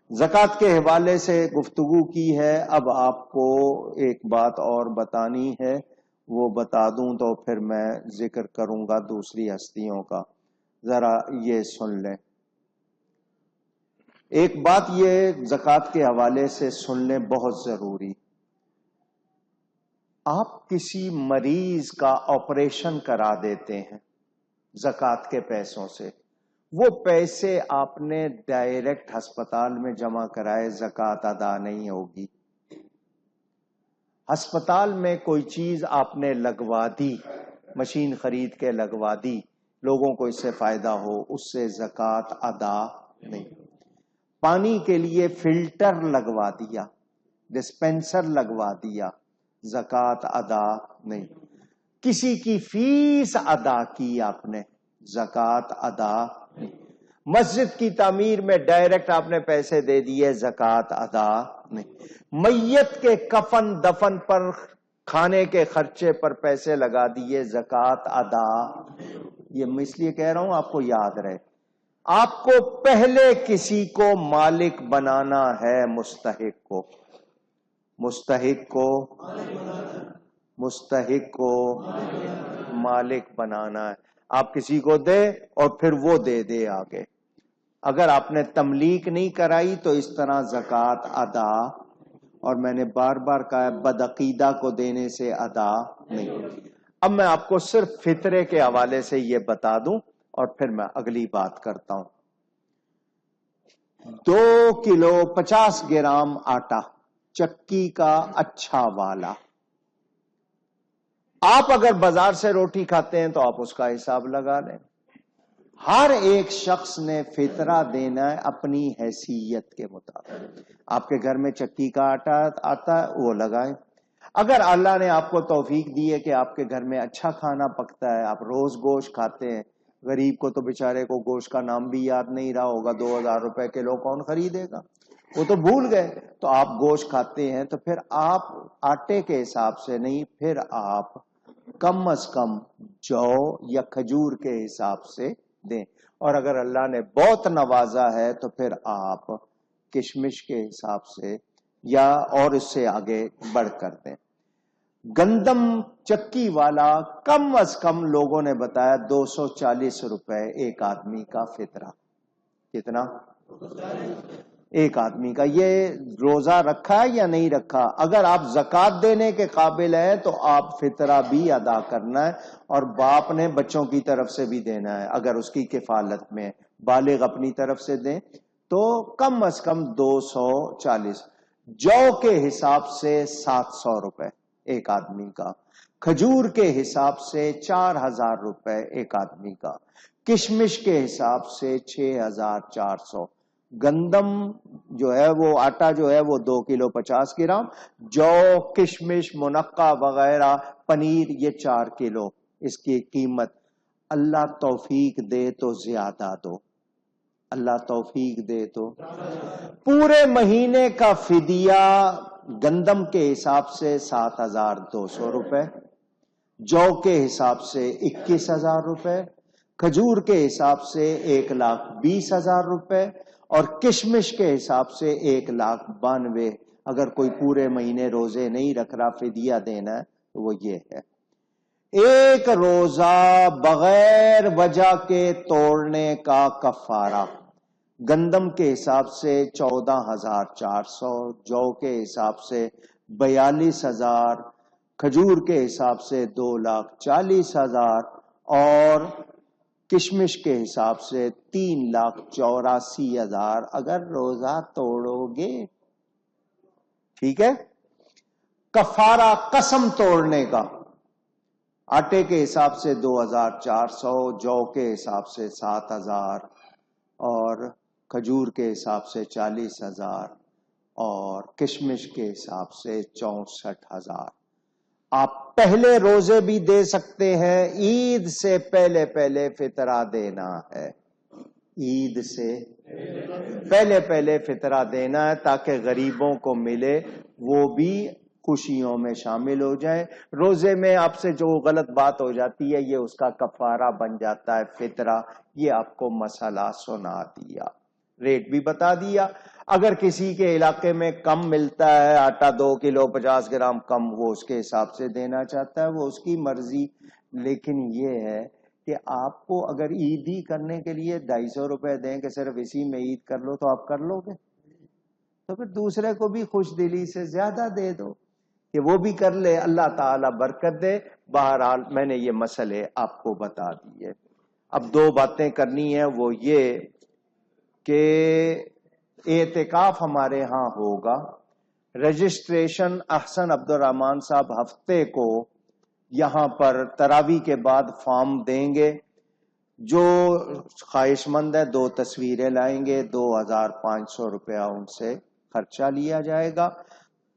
زکوٰۃ کے حوالے سے گفتگو کی ہے، اب آپ کو ایک بات اور بتانی ہے، وہ بتا دوں تو پھر میں ذکر کروں گا دوسری ہستیوں کا، ذرا یہ سن لیں۔ ایک بات یہ زکوٰۃ کے حوالے سے سن لیں، بہت ضروری۔ آپ کسی مریض کا آپریشن کرا دیتے ہیں زکوٰۃ کے پیسوں سے، وہ پیسے آپ نے ڈائریکٹ ہسپتال میں جمع کرائے، زکوٰۃ ادا نہیں ہوگی۔ ہسپتال میں کوئی چیز آپ نے لگوا دی، مشین خرید کے لگوا دی، لوگوں کو اس سے فائدہ ہو، اس سے زکوٰۃ ادا نہیں۔ پانی کے لیے فلٹر لگوا دیا، ڈسپینسر لگوا دیا، زکوٰۃ ادا نہیں۔ کسی کی فیس ادا کی آپ نے، زکوٰۃ ادا نہیں۔ مسجد کی تعمیر میں ڈائریکٹ آپ نے پیسے دے دیے، زکوٰۃ ادا نہیں۔ میت کے کفن دفن پر، کھانے کے خرچے پر پیسے لگا دیے، زکوٰۃ ادا۔ یہ میں اس لیے کہہ رہا ہوں آپ کو یاد رہے، آپ کو پہلے کسی کو مالک بنانا ہے، مستحق کو، مستحق کو مالک بنانا ہے۔ آپ کسی کو دے اور پھر وہ دے دے آگے۔ اگر آپ نے تملیک نہیں کرائی تو اس طرح زکوٰۃ ادا، اور میں نے بار بار کہا بدعقیدہ کو دینے سے ادا نہیں۔ اب میں آپ کو صرف فطرے کے حوالے سے یہ بتا دوں اور پھر میں اگلی بات کرتا ہوں۔ 2 کلو 50 گرام آٹا چکی کا اچھا والا، آپ اگر بازار سے روٹی کھاتے ہیں تو آپ اس کا حساب لگا لیں۔ ہر ایک شخص نے فطرہ دینا ہے اپنی حیثیت کے مطابق۔ آپ کے گھر میں چکی کا آٹا آتا ہے وہ لگائیں۔ اگر اللہ نے آپ کو توفیق دی ہے کہ آپ کے گھر میں اچھا کھانا پکتا ہے، آپ روز گوشت کھاتے ہیں، غریب کو تو بیچارے کو گوشت کا نام بھی یاد نہیں رہا ہوگا، 2000 روپے کلو کون خریدے گا، وہ تو بھول گئے، تو آپ گوشت کھاتے ہیں، تو پھر آپ آٹے کے حساب سے نہیں، پھر آپ کم از کم جو یا کھجور کے حساب سے دیں، اور اگر اللہ نے بہت نوازا ہے تو پھر آپ کشمش کے حساب سے یا اور اس سے آگے بڑھ کر دیں۔ گندم چکی والا کم از کم لوگوں نے بتایا 240 روپے ایک آدمی کا فطرہ۔ کتنا؟ ایک آدمی کا۔ یہ روزہ رکھا ہے یا نہیں رکھا؟ اگر آپ زکوٰۃ دینے کے قابل ہیں تو آپ فطرہ بھی ادا کرنا ہے، اور باپ نے بچوں کی طرف سے بھی دینا ہے اگر اس کی کفالت میں، بالغ اپنی طرف سے دیں تو کم از کم 240۔ جو کے حساب سے 700 روپے ایک آدمی کا، کھجور کے حساب سے 4000 روپے ایک آدمی کا، کشمش کے حساب سے 6400۔ گندم جو ہے وہ آٹا جو ہے وہ 2 کلو 50 گرام، جو کشمش منقع وغیرہ پنیر یہ 4 کلو، اس کی قیمت۔ اللہ توفیق دے تو زیادہ دو، اللہ توفیق دے تو پورے مہینے کا فدیہ گندم کے حساب سے 7200 روپے، جو کے حساب سے 21000 روپے، کھجور کے حساب سے 1,20,000 روپے، اور کشمش کے حساب سے 1,92,000۔ اگر کوئی پورے مہینے روزے نہیں رکھ رہا، فدیہ دینا ہے تو وہ یہ ہے۔ ایک روزہ بغیر وجہ کے توڑنے کا کفارہ گندم کے حساب سے 14,400، جو کے حساب سے 42,000، کھجور کے حساب سے 2,40,000، اور کشمش کے حساب سے 3,84,000 اگر روزہ توڑو گے۔ ٹھیک ہے؟ کفارہ قسم توڑنے کا آٹے کے حساب سے 2,400، جو کے حساب سے 7,000، اور کھجور کے حساب سے 40,000، اور کشمش کے حساب سے 64,000۔ آپ پہلے روزے بھی دے سکتے ہیں، عید سے پہلے پہلے فطرہ دینا ہے، عید سے پہلے پہلے فطرہ دینا ہے تاکہ غریبوں کو ملے، وہ بھی خوشیوں میں شامل ہو جائیں۔ روزے میں آپ سے جو غلط بات ہو جاتی ہے یہ اس کا کفارہ بن جاتا ہے فطرہ۔ یہ آپ کو مسئلہ سنا دیا، ریٹ بھی بتا دیا۔ اگر کسی کے علاقے میں کم ملتا ہے آٹا 2 کلو 50 گرام کم، وہ اس کے حساب سے دینا چاہتا ہے، وہ اس کی مرضی. لیکن یہ ہے کہ آپ کو اگر عیدی کرنے کے لیے 250 روپے دیں کہ صرف اسی میں عید کر لو، تو آپ کر لو گے؟ تو پھر دوسرے کو بھی خوش دلی سے زیادہ دے دو کہ وہ بھی کر لے، اللہ تعالی برکت دے. بہرحال میں نے یہ مسئلے آپ کو بتا دیے. اب 2 باتیں کرنی ہیں، وہ یہ کہ اعتکاف ہمارے ہاں ہوگا. رجسٹریشن احسن عبد الرحمان صاحب ہفتے کو یہاں پر تراویح کے بعد فارم دیں گے. جو خواہش مند ہے 2 تصویریں لائیں گے، 2500 روپیہ ان سے خرچہ لیا جائے گا.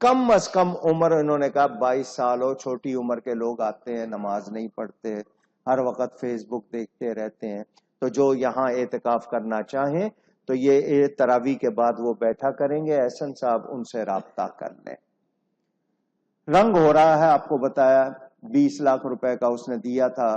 کم از کم عمر انہوں نے کہا 22 سال ہو. چھوٹی عمر کے لوگ آتے ہیں، نماز نہیں پڑھتے، ہر وقت فیس بک دیکھتے رہتے ہیں. تو جو یہاں اعتکاف کرنا چاہیں تو یہ تراویح کے بعد وہ بیٹھا کریں گے. احسن صاحب ان سے رابطہ کر لیں. رنگ ہو رہا ہے، آپ کو بتایا 20 لاکھ روپے کا اس نے دیا تھا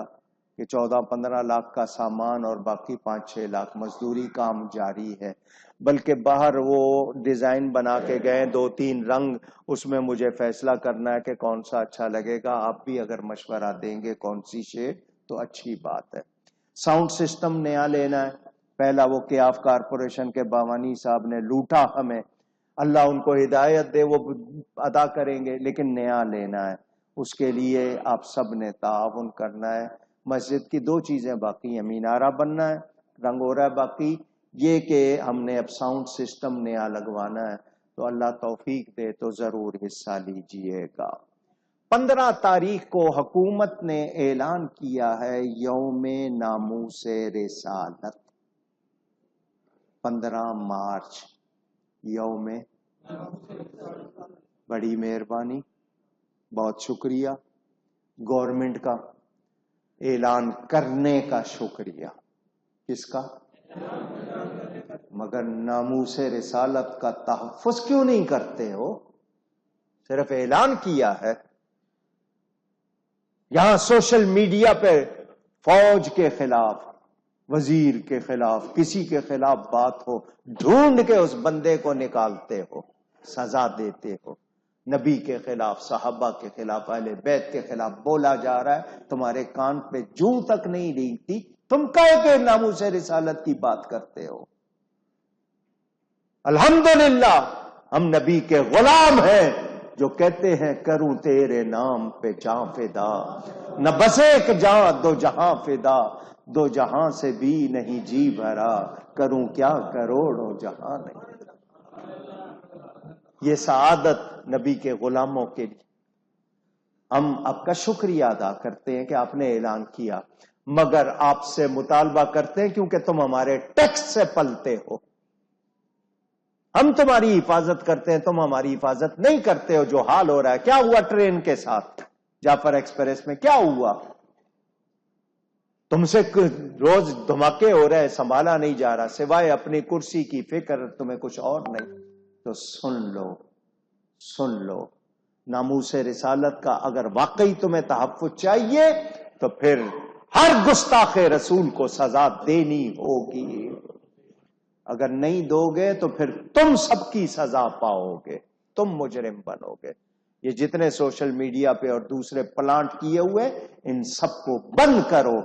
کہ 14-15 لاکھ کا سامان اور باقی 5-6 لاکھ مزدوری. کام جاری ہے. بلکہ باہر وہ ڈیزائن بنا کے گئے 2-3 رنگ، اس میں مجھے فیصلہ کرنا ہے کہ کون سا اچھا لگے گا. آپ بھی اگر مشورہ دیں گے کون سی شیڈ تو اچھی بات ہے. ساؤنڈ سسٹم نیا لینا ہے. پہلا وہ قیاف کارپوریشن کے بامانی صاحب نے لوٹا ہمیں، اللہ ان کو ہدایت دے، وہ ادا کریں گے، لیکن نیا لینا ہے. اس کے لیے آپ سب نے تعاون کرنا ہے. مسجد کی 2 چیزیں باقی ہیں، مینارہ بننا ہے، رنگ ہو رہا ہے، باقی یہ کہ ہم نے اب ساؤنڈ سسٹم نیا لگوانا ہے. تو اللہ توفیق دے تو ضرور حصہ لیجئے گا. 15 تاریخ کو حکومت نے اعلان کیا ہے یوم ناموس رسالت. 15 مارچ یوم، بڑی مہربانی، بہت شکریہ گورنمنٹ کا، اعلان کرنے کا شکریہ. کس کا؟ مگر ناموس رسالت کا تحفظ کیوں نہیں کرتے ہو؟ صرف اعلان کیا ہے. یہاں سوشل میڈیا پہ فوج کے خلاف، وزیر کے خلاف، کسی کے خلاف بات ہو، ڈھونڈ کے اس بندے کو نکالتے ہو، سزا دیتے ہو. نبی کے خلاف، صحابہ کے خلاف، اہل بیت کے خلاف بولا جا رہا ہے، تمہارے کان پہ جوں تک نہیں ریگتی، تم کہے کہ ناموس رسالت کی بات کرتے ہو. الحمدللہ ہم نبی کے غلام ہیں جو کہتے ہیں کروں تیرے نام پہ جاں فدا، نہ بس ایک جاں 2 جہاں فدا، 2 جہاں سے بھی نہیں جی بھرا، کروں کیا کروڑوں جہاں نہیں. یہ سعادت نبی کے غلاموں کے لیے. ہم آپ کا شکریہ ادا کرتے ہیں کہ آپ نے اعلان کیا، مگر آپ سے مطالبہ کرتے ہیں کیونکہ تم ہمارے ٹیکس سے پلتے ہو. ہم تمہاری حفاظت کرتے ہیں، تم ہماری حفاظت نہیں کرتے ہو. جو حال ہو رہا ہے، کیا ہوا ٹرین کے ساتھ جعفر ایکسپریس میں، کیا ہوا؟ تم سے روز دھماکے ہو رہے ہیں، سنبھالا نہیں جا رہا، سوائے اپنی کرسی کی فکر تمہیں کچھ اور نہیں. تو سن لو، سن لو، ناموس رسالت کا اگر واقعی تمہیں تحفظ چاہیے تو پھر ہر گستاخ رسول کو سزا دینی ہوگی. اگر نہیں دو گے تو پھر تم سب کی سزا پاؤ گے، تم مجرم بنو گے. یہ جتنے سوشل میڈیا پہ اور دوسرے پلانٹ کیے ہوئے، ان سب کو بند کرو.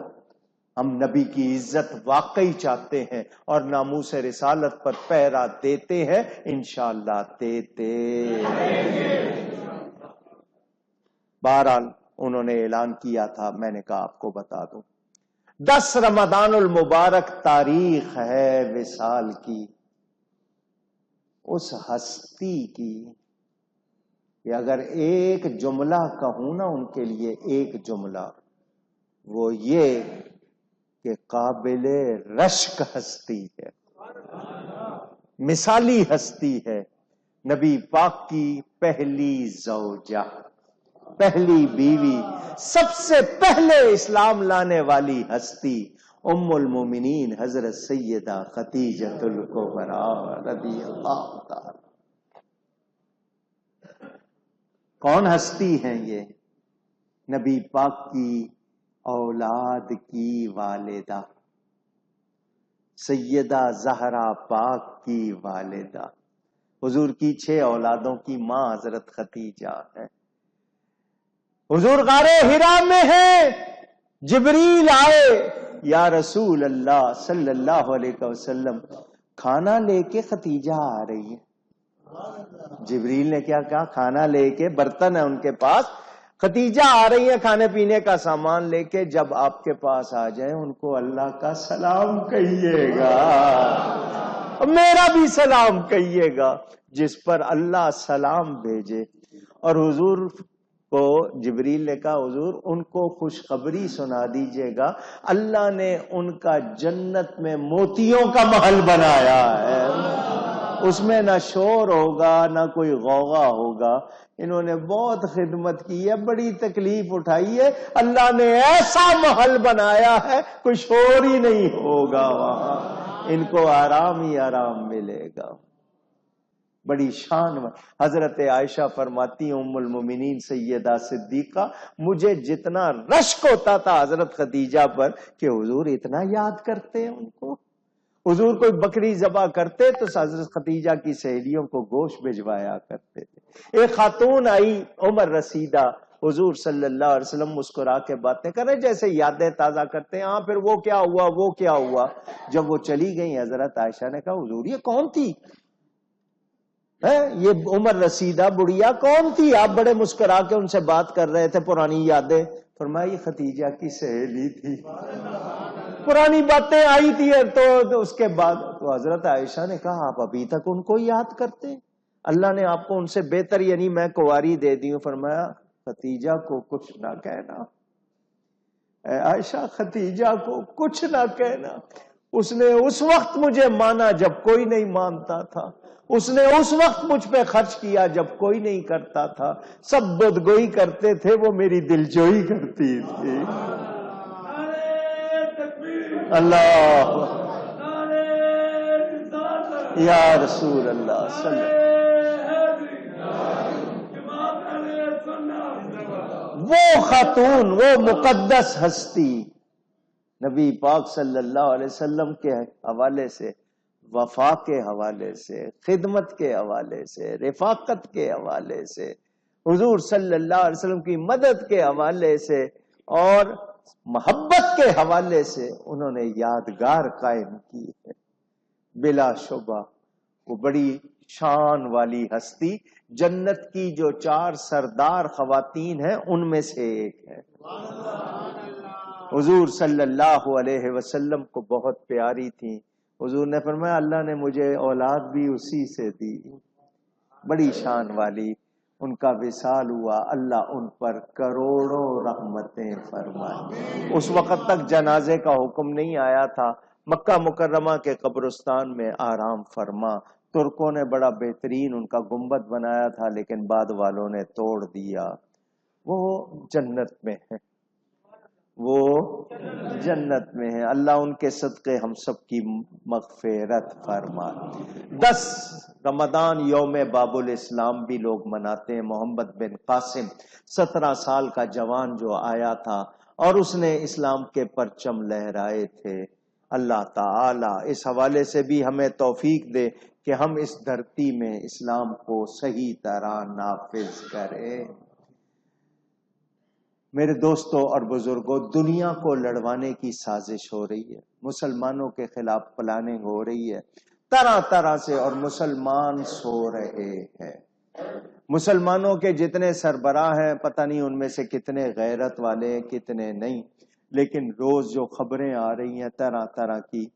ہم نبی کی عزت واقعی چاہتے ہیں اور ناموس رسالت پر پہرا دیتے ہیں، انشاءاللہ دیتے. بہرحال انہوں نے اعلان کیا تھا، میں نے کہا آپ کو بتا دوں. 10 رمضان المبارک تاریخ ہے وصال کی، اس ہستی کی کہ اگر ایک جملہ کہوں نا ان کے لیے، ایک جملہ، وہ یہ کہ قابل رشک ہستی ہے، مثالی ہستی ہے. نبی پاک کی پہلی زوجہ، پہلی بیوی، سب سے پہلے اسلام لانے والی ہستی ام المومنین حضرت سیدہ خدیجۃ الکبریٰ رضی اللہ تعالی. کون ہستی ہیں یہ؟ نبی پاک کی اولاد کی والدہ، سیدہ زہرا پاک کی والدہ. حضور کی 6 اولادوں کی ماں حضرت خدیجہ ہے. حضور غار حرا میں ہیں، جبریل آئے، یا رسول اللہ صلی اللہ علیہ وسلم کھانا لے کے خدیجہ آ رہی ہے. جبریل نے کیا کہا؟ کھانا لے کے، برتن ہے ان کے پاس، خدیجہ آ رہی ہے کھانے پینے کا سامان لے کے. جب آپ کے پاس آ جائیں ان کو اللہ کا سلام کہیے گا، میرا بھی سلام کہیے گا. جس پر اللہ سلام بھیجے. اور حضور کو جبریل نے کہا حضور ان کو خوشخبری سنا دیجئے گا، اللہ نے ان کا جنت میں موتیوں کا محل بنایا ہے، اس میں نہ شور ہوگا نہ کوئی غوغا ہوگا. انہوں نے بہت خدمت کی ہے، بڑی تکلیف اٹھائی ہے، اللہ نے ایسا محل بنایا ہے کوئی شور ہی نہیں ہوگا وہاں، ان کو آرام ہی آرام ملے گا. بڑی شان. حضرت عائشہ فرماتی ہیں ام المومنین سیدہ صدیقہ، مجھے جتنا رشک ہوتا تھا حضرت خدیجہ پر کہ حضور اتنا یاد کرتے ہیں ان کو. حضور کوئی بکری ذبح کرتے تو حضرت خدیجہ کی سہیلیوں کو گوشت بھجوایا کرتے تھے. ایک خاتون آئی عمر رسیدہ، حضور صلی اللہ علیہ وسلم مسکرا کے باتیں کر رہے جیسے یادیں تازہ کرتے ہیں. ہاں پھر وہ کیا ہوا وہ کیا ہوا. جب وہ چلی گئی حضرت عائشہ نے کہا حضور یہ کون تھی؟ یہ عمر رسیدہ بڑھیا کون تھی؟ آپ بڑے مسکرا کے ان سے بات کر رہے تھے پرانی یادیں. فرمایا یہ خدیجہ کی سہیلی تھی، پرانی باتیں آئی تھی. تو اس کے بعد تو حضرت عائشہ نے کہا آپ ابھی تک ان کو یاد کرتے ہیں؟ اللہ نے آپ کو ان سے بہتر یعنی میں کنواری دے دی ہوں. فرمایا خدیجہ کو کچھ نہ کہنا، اے عائشہ خدیجہ کو کچھ نہ کہنا. اس نے اس وقت مجھے مانا جب کوئی نہیں مانتا تھا، اس نے اس وقت مجھ پہ خرچ کیا جب کوئی نہیں کرتا تھا. سب بدگوئی کرتے تھے، وہ میری دلجوئی کرتی تھی. اللہ یا رسول اللہ صلی اللہ. وہ خاتون، وہ مقدس ہستی نبی پاک صلی اللہ علیہ وسلم کے حوالے سے، وفا کے حوالے سے، خدمت کے حوالے سے، رفاقت کے حوالے سے، حضور صلی اللہ علیہ وسلم کی مدد کے حوالے سے اور محبت کے حوالے سے انہوں نے یادگار قائم کی ہے. بلا شبہ وہ بڑی شان والی ہستی جنت کی جو 4 سردار خواتین ہیں ان میں سے ایک ہے. حضور صلی اللہ علیہ وسلم کو بہت پیاری تھی. حضور نے فرمایا اللہ نے مجھے اولاد بھی اسی سے دی. بڑی شان والی. ان کا وصال ہوا، اللہ ان پر کروڑوں رحمتیں فرمائے. اس وقت تک جنازے کا حکم نہیں آیا تھا. مکہ مکرمہ کے قبرستان میں آرام فرما. ترکوں نے بڑا بہترین ان کا گنبد بنایا تھا لیکن بعد والوں نے توڑ دیا. وہ جنت میں ہے، وہ جنت میں ہے. اللہ ان کے صدقے ہم سب کی مغفرت فرما. 10 رمضان یوم باب الاسلام بھی لوگ مناتے ہیں. محمد بن قاسم 17 سال کا جوان جو آیا تھا اور اس نے اسلام کے پرچم لہرائے تھے. اللہ تعالی اس حوالے سے بھی ہمیں توفیق دے کہ ہم اس دھرتی میں اسلام کو صحیح طرح نافذ کریں. میرے دوستوں اور بزرگوں، دنیا کو لڑوانے کی سازش ہو رہی ہے، مسلمانوں کے خلاف پلاننگ ہو رہی ہے طرح طرح سے، اور مسلمان سو رہے ہیں. مسلمانوں کے جتنے سربراہ ہیں پتہ نہیں ان میں سے کتنے غیرت والے ہیں کتنے نہیں، لیکن روز جو خبریں آ رہی ہیں طرح طرح کی،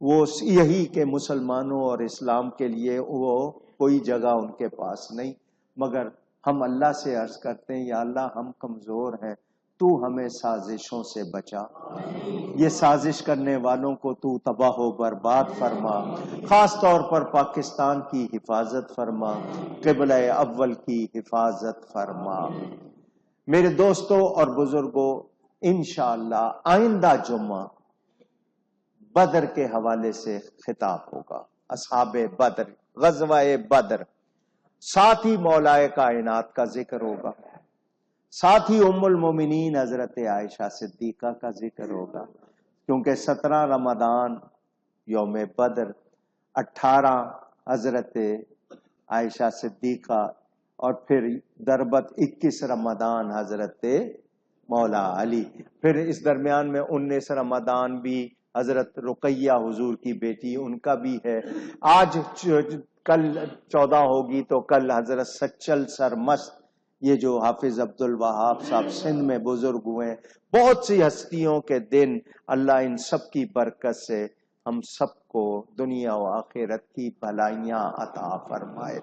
وہ یہی کہ مسلمانوں اور اسلام کے لیے وہ کوئی جگہ ان کے پاس نہیں. مگر ہم اللہ سے عرض کرتے ہیں یا اللہ ہم کمزور ہیں، تو ہمیں سازشوں سے بچا. یہ سازش کرنے والوں کو تو تباہ و برباد فرما. خاص طور پر پاکستان کی حفاظت فرما، قبلہ اول کی حفاظت فرما. میرے دوستوں اور بزرگوں، انشاءاللہ آئندہ جمعہ بدر کے حوالے سے خطاب ہوگا. اصحاب بدر، غزوہ بدر، ساتھ ہی مولا کائنات کا ذکر ہوگا، ساتھ ہی ام المومنین حضرت عائشہ صدیقہ کا ذکر ہوگا. کیونکہ 17 رمضان یوم بدر، 18 حضرت عائشہ صدیقہ، اور پھر دربت 21 رمضان حضرت مولا علی، پھر اس درمیان میں 19 رمضان بھی حضرت رقیہ حضور کی بیٹی ان کا بھی ہے۔ آج کل 14 ہوگی تو کل حضرت سچل سرمست، یہ جو حافظ عبد الوہاب صاحب سندھ میں بزرگ ہوئے، بہت سی ہستیوں کے دن، اللہ ان سب کی برکت سے ہم سب کو دنیا و آخرت کی بھلائیاں عطا فرمائے۔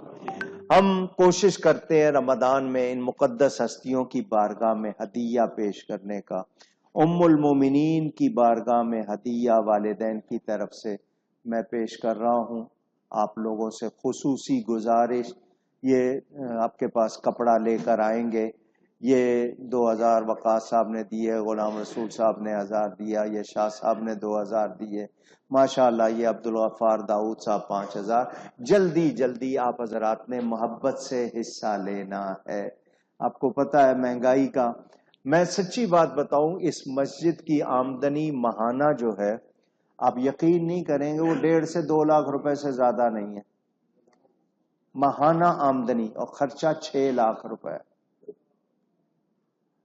ہم کوشش کرتے ہیں رمضان میں ان مقدس ہستیوں کی بارگاہ میں ہدیہ پیش کرنے کا۔ ام المومنین کی بارگاہ میں ہدیہ والدین کی طرف سے میں پیش کر رہا ہوں۔ آپ لوگوں سے خصوصی گزارش، یہ آپ کے پاس کپڑا لے کر آئیں گے، یہ 2000 وقاص صاحب نے دیے، غلام رسول صاحب نے 1000 دیا، یہ شاہ صاحب نے 2000 دیے، ماشاءاللہ یہ عبدالغفار داؤد صاحب 5000۔ جلدی جلدی آپ حضرات نے محبت سے حصہ لینا ہے۔ آپ کو پتہ ہے مہنگائی کا، میں سچی بات بتاؤں، اس مسجد کی آمدنی ماہانہ جو ہے، آپ یقین نہیں کریں گے، وہ 1.5 سے 2 لاکھ روپے سے زیادہ نہیں ہے ماہانہ آمدنی، اور خرچہ 6 لاکھ روپے۔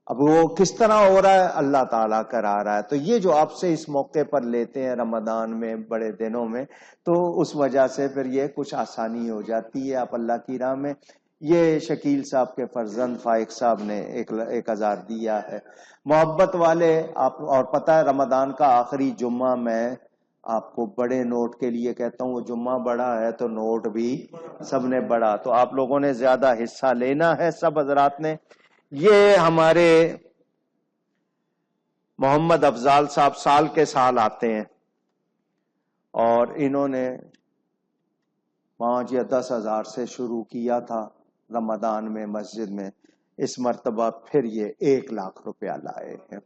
اب وہ کس طرح ہو رہا ہے؟ اللہ تعالیٰ کرا رہا ہے۔ تو یہ جو آپ سے اس موقع پر لیتے ہیں رمضان میں، بڑے دنوں میں، تو اس وجہ سے پھر یہ کچھ آسانی ہو جاتی ہے آپ اللہ کی راہ میں۔ یہ شکیل صاحب کے فرزند فائق صاحب نے 1000 دیا ہے، محبت والے آپ۔ اور پتہ ہے رمضان کا آخری جمعہ میں آپ کو بڑے نوٹ کے لیے کہتا ہوں، وہ جمعہ بڑا ہے تو نوٹ بھی سب نے بڑا، تو آپ لوگوں نے زیادہ حصہ لینا ہے سب حضرات نے۔ یہ ہمارے محمد افضال صاحب سال کے سال آتے ہیں، اور انہوں نے 5 یا 10 ہزار سے شروع کیا تھا رمضان میں مسجد میں، اس مرتبہ پھر یہ 1 لاکھ روپیہ لائے ہیں۔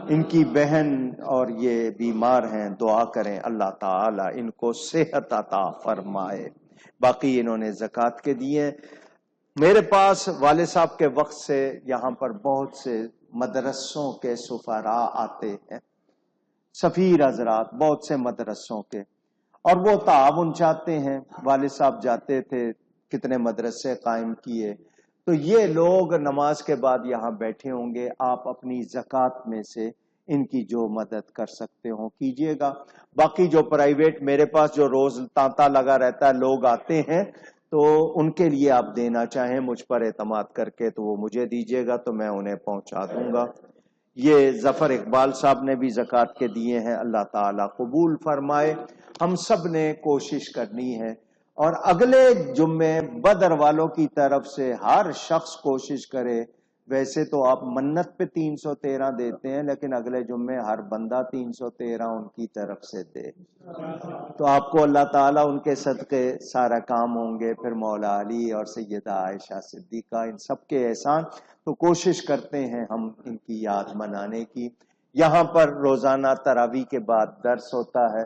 ان کی بہن اور یہ بیمار ہیں، دعا کریں اللہ تعالی ان کو صحت عطا فرمائے۔ باقی انہوں نے زکوٰۃ کے دیے۔ میرے پاس والد صاحب کے وقت سے یہاں پر بہت سے مدرسوں کے سفراء آتے ہیں، سفیر حضرات بہت سے مدرسوں کے، اور وہ تعاون چاہتے ہیں۔ والد صاحب جاتے تھے، کتنے مدرسے قائم کیے، تو یہ لوگ نماز کے بعد یہاں بیٹھے ہوں گے، آپ اپنی زکوٰۃ میں سے ان کی جو مدد کر سکتے ہوں کیجئے گا۔ باقی جو پرائیویٹ میرے پاس جو روز تانتا لگا رہتا ہے، لوگ آتے ہیں، تو ان کے لیے آپ دینا چاہیں مجھ پر اعتماد کر کے تو وہ مجھے دیجئے گا، تو میں انہیں پہنچا دوں گا۔ یہ ظفر اقبال صاحب نے بھی زکوٰۃ کے دیے ہیں، اللہ تعالیٰ قبول فرمائے۔ ہم سب نے کوشش کرنی ہے، اور اگلے جمعے بدر والوں کی طرف سے ہر شخص کوشش کرے۔ ویسے تو آپ منت پہ 313 دیتے ہیں، لیکن اگلے جمعے ہر بندہ 313 ان کی طرف سے دے، تو آپ کو اللہ تعالیٰ ان کے صدقے سارا کام ہوں گے۔ پھر مولا علی اور سیدہ عائشہ صدیقہ، ان سب کے احسان، تو کوشش کرتے ہیں ہم ان کی یاد منانے کی۔ یہاں پر روزانہ تراویح کے بعد درس ہوتا ہے،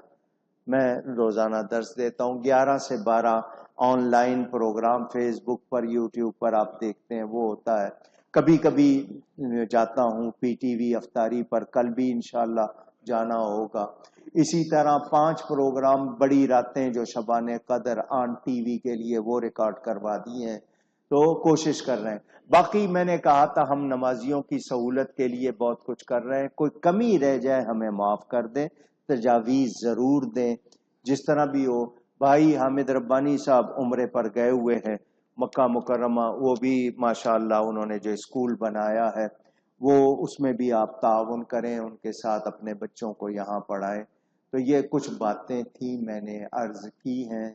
میں روزانہ درس دیتا ہوں 11 سے 12۔ Online programme Facebook پر، یوٹیوب پر آپ دیکھتے ہیں، وہ ہوتا ہے۔ کبھی کبھی جاتا ہوں پی ٹی وی افطاری پر، کل بھی انشاءاللہ جانا ہوگا۔ اسی طرح 5 پروگرام بڑی راتیں جو شبان قدر آن ٹی وی کے لیے وہ ریکارڈ کروا دی ہیں، تو کوشش کر رہے ہیں۔ باقی میں نے کہا تھا ہم نمازیوں کی سہولت کے لیے بہت کچھ کر رہے ہیں، کوئی کمی رہ جائے ہمیں معاف کر دیں، تجاویز ضرور دیں، جس طرح بھی ہو۔ بھائی حامد ربانی صاحب عمرے پر گئے ہوئے ہیں مکہ مکرمہ، وہ بھی ماشاءاللہ انہوں نے جو اسکول بنایا ہے، وہ اس میں بھی آپ تعاون کریں، ان کے ساتھ اپنے بچوں کو یہاں پڑھائیں۔ تو یہ کچھ باتیں تھیں میں نے عرض کی ہیں۔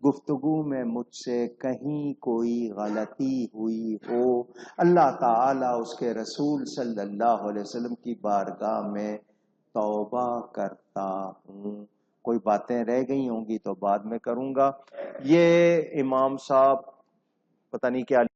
گفتگو میں مجھ سے کہیں کوئی غلطی ہوئی ہو، اللہ تعالیٰ اس کے رسول صلی اللہ علیہ وسلم کی بارگاہ میں توبہ کرتا ہوں۔ کوئی باتیں رہ گئی ہوں گی تو بعد میں کروں گا۔ یہ امام صاحب پتہ نہیں کیا